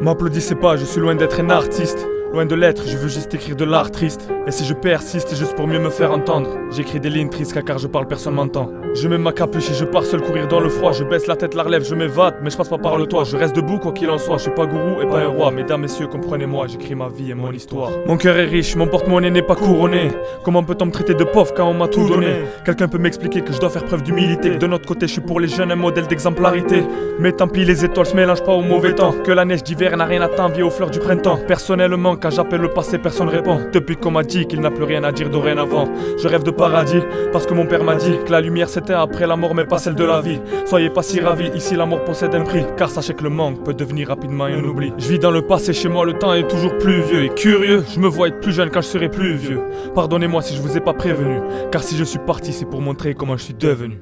M'applaudissez pas, je suis loin d'être un artiste. Loin de l'être, je veux juste écrire de l'art triste. Et si je persiste, c'est juste pour mieux me faire entendre. J'écris des lignes tristes car je parle, personne m'entend. Je mets ma capuche et je pars seul courir dans le froid. Je baisse la tête, la relève, je m'évade, mais je passe pas par le toit. Je reste debout quoi qu'il en soit, je suis pas gourou et pas un roi. Mesdames, messieurs, comprenez-moi, j'écris ma vie et mon histoire. Mon cœur est riche, mon porte-monnaie n'est pas couronné. Comment peut-on me traiter de pauvre quand on m'a tout donné? Quelqu'un peut m'expliquer que je dois faire preuve d'humilité, que de notre côté je suis pour les jeunes un modèle d'exemplarité. Mais tant pis, les étoiles se mélangent pas au mauvais temps. Que la neige d'hiver n'a rien à t'envier aux fleurs du printemps. Personnellement, quand j'appelle le passé, personne répond. Depuis qu'on m'a dit qu'il n'a plus rien à dire dorénavant. Je rêve de paradis, parce que mon père m'a dit que la lumière s'éteint après la mort mais pas celle de la vie. Soyez pas si ravis, ici l'amour possède un prix. Car sachez que le manque peut devenir rapidement un oubli. Je vis dans le passé, chez moi le temps est toujours plus vieux. Et curieux, je me vois être plus jeune quand je serai plus vieux. Pardonnez-moi si je vous ai pas prévenu, car si je suis parti c'est pour montrer comment je suis devenu.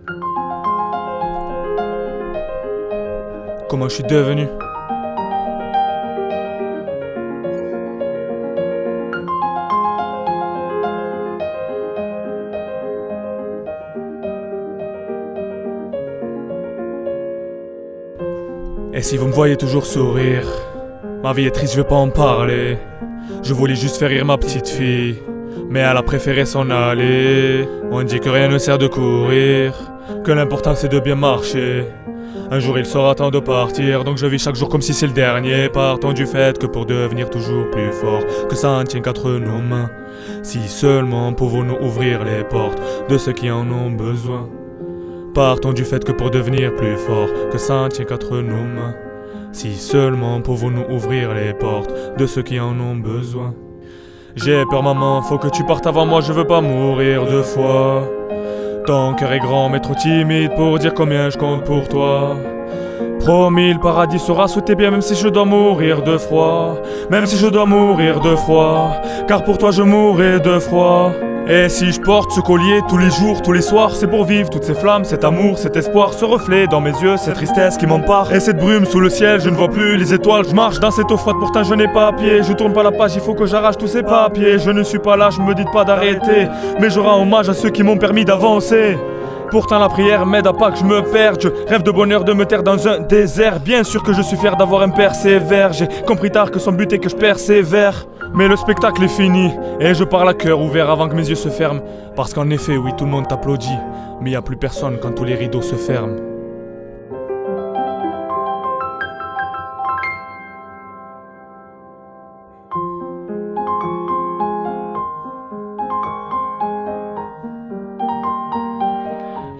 Comment je suis devenu. Et si vous me voyez toujours sourire, ma vie est triste, je veux pas en parler. Je voulais juste faire rire ma petite fille, mais elle a préféré s'en aller. On dit que rien ne sert de courir, que l'important c'est de bien marcher. Un jour il sera temps de partir, donc je vis chaque jour comme si c'est le dernier. Partons du fait que pour devenir toujours plus fort, que ça en tient qu'entre nos mains. Si seulement pouvons-nous ouvrir les portes de ceux qui en ont besoin. Partons du fait que pour devenir plus fort, que ça en tient qu'entre nos mains. Si seulement pouvons-nous ouvrir les portes de ceux qui en ont besoin. J'ai peur maman, faut que tu partes avant moi, je veux pas mourir deux fois. Ton cœur est grand mais trop timide pour dire combien je compte pour toi. Promis, le paradis sera sous tes pieds même si je dois mourir de froid. Même si je dois mourir de froid, car pour toi je mourrai de froid. Et si je porte ce collier tous les jours, tous les soirs, c'est pour vivre toutes ces flammes, cet amour, cet espoir, ce reflet dans mes yeux, cette tristesse qui m'empare. Et cette brume sous le ciel, je ne vois plus les étoiles, je marche dans cette eau froide, pourtant je n'ai pas pied. Je tourne pas la page, il faut que j'arrache tous ces papiers. Je ne suis pas là, je me dis pas d'arrêter, mais je rends hommage à ceux qui m'ont permis d'avancer. Pourtant la prière m'aide à pas que je me perde. Je rêve de bonheur de me taire dans un désert. Bien sûr que je suis fier d'avoir un père sévère. J'ai compris tard que son but est que je persévère. Mais le spectacle est fini et je parle à cœur ouvert avant que mes yeux se ferment. Parce qu'en effet oui tout le monde t'applaudit, mais y a plus personne quand tous les rideaux se ferment.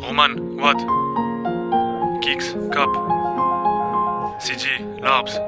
Roman, Watt, Kix, Cap, CG, Larbs.